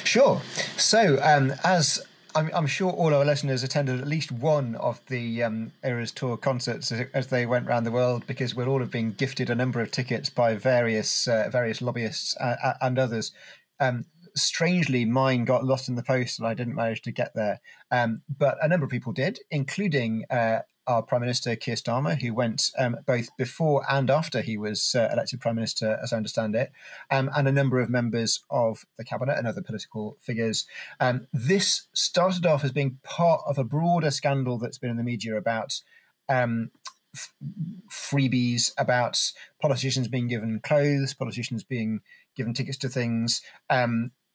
Sure. So, as I'm sure all our listeners attended at least one of the Eras Tour concerts as they went around the world, because we'll all have been gifted a number of tickets by various lobbyists and others. Strangely, mine got lost in the post and I didn't manage to get there. But a number of people did, including our Prime Minister, Keir Starmer, who went both before and after he was elected Prime Minister, as I understand it, and a number of members of the Cabinet and other political figures. This started off as being part of a broader scandal that's been in the media about freebies, about politicians being given clothes, politicians being given tickets to things.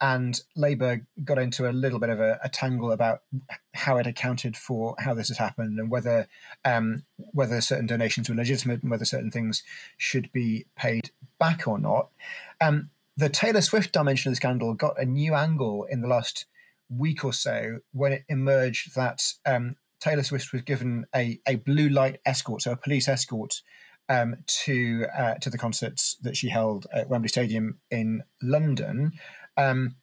And Labour got into a little bit of a tangle about how it accounted for how this had happened and whether certain donations were legitimate and whether certain things should be paid back or not. The Taylor Swift dimension of the scandal got a new angle in the last week or so when it emerged that Taylor Swift was given a blue light escort, so a police escort, to the concerts that she held at Wembley Stadium in London. And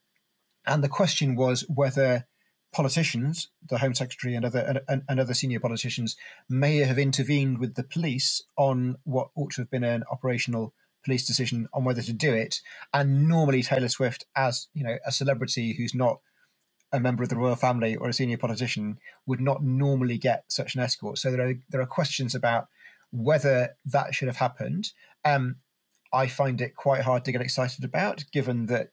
the question was whether politicians, the Home Secretary and other senior politicians, may have intervened with the police on what ought to have been an operational police decision on whether to do it. And normally Taylor Swift, as a celebrity who's not a member of the royal family or a senior politician, would not normally get such an escort. So there are questions about whether that should have happened. I find it quite hard to get excited about, given that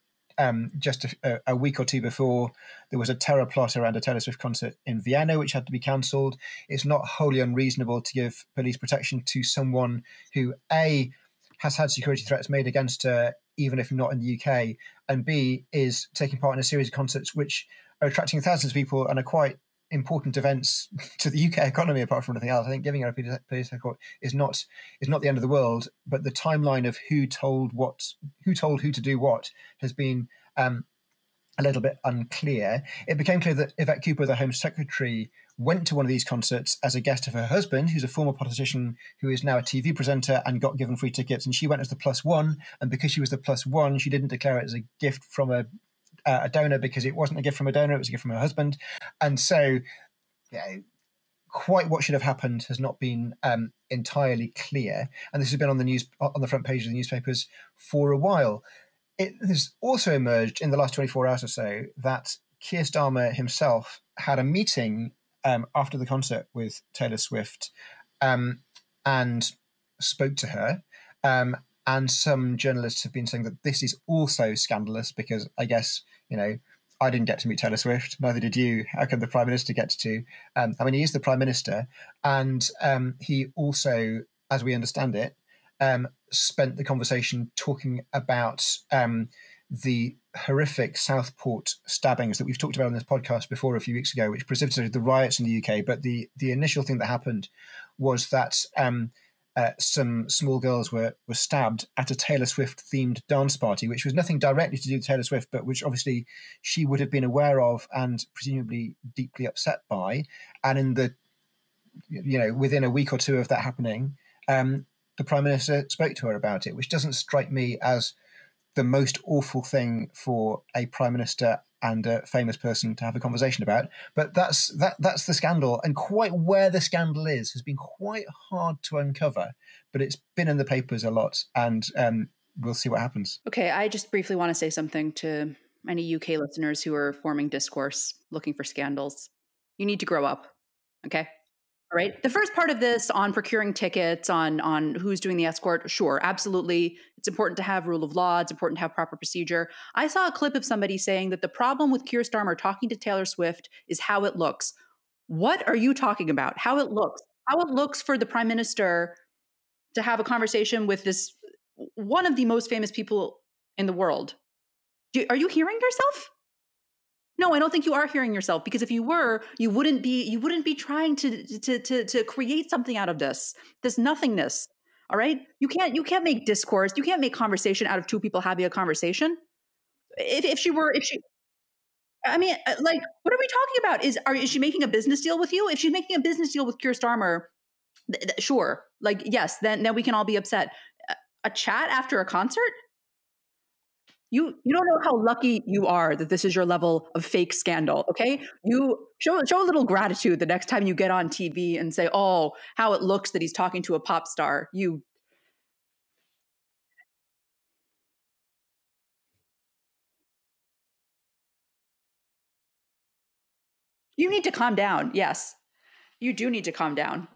just a week or two before, there was a terror plot around a Taylor Swift concert in Vienna, which had to be cancelled. It's not wholly unreasonable to give police protection to someone who, A, has had security threats made against her, even if not in the UK, and B, is taking part in a series of concerts which are attracting thousands of people and are quite important events to the UK economy, apart from anything else. I think giving her a police escort is not the end of the world, but the timeline of who told who to do what has been a little bit unclear. It became clear that Yvette Cooper, the Home Secretary, went to one of these concerts as a guest of her husband, who's a former politician who is now a TV presenter, and got given free tickets. And she went as the plus one. And because she was the plus one, she didn't declare it as a gift from a donor, because it wasn't a gift from a donor, it was a gift from her husband. And so quite what should have happened has not been entirely clear. And this has been on the news, on the front page of the newspapers for a while. It has also emerged in the last 24 hours or so that Keir Starmer himself had a meeting after the concert with Taylor Swift and spoke to her. And some journalists have been saying that this is also scandalous because I guess, I didn't get to meet Taylor Swift, neither did you. How can the Prime Minister get to? He is the Prime Minister, and he also, as we understand it, spent the conversation talking about the horrific Southport stabbings that we've talked about on this podcast before a few weeks ago, which precipitated the riots in the UK. But the initial thing that happened was that some small girls were stabbed at a Taylor Swift-themed dance party, which was nothing directly to do with Taylor Swift, but which obviously she would have been aware of and presumably deeply upset by. And in the, within a week or two of that happening, the Prime Minister spoke to her about it, which doesn't strike me as the most awful thing for a Prime Minister and a famous person to have a conversation about. But that's the scandal. And quite where the scandal is has been quite hard to uncover, but it's been in the papers a lot, and we'll see what happens. Okay, I just briefly want to say something to any UK listeners who are forming discourse looking for scandals. You need to grow up, okay? All right. The first part of this on procuring tickets, on who's doing the escort, sure, absolutely. It's important to have rule of law. It's important to have proper procedure. I saw a clip of somebody saying that the problem with Keir Starmer talking to Taylor Swift is how it looks. What are you talking about? How it looks? How it looks for the Prime Minister to have a conversation with this, one of the most famous people in the world. Are you hearing yourself? No, I don't think you are hearing yourself, because if you were, you wouldn't be trying to create something out of this nothingness. All right? You can't make discourse, you can't make conversation out of two people having a conversation. If she, what are we talking about? Is she making a business deal with you? If she's making a business deal with Keir Starmer, sure. Yes, then we can all be upset. A chat after a concert? You don't know how lucky you are that this is your level of fake scandal, okay? You show a little gratitude the next time you get on TV and say, "Oh, how it looks that he's talking to a pop star." You need to calm down. Yes. You do need to calm down.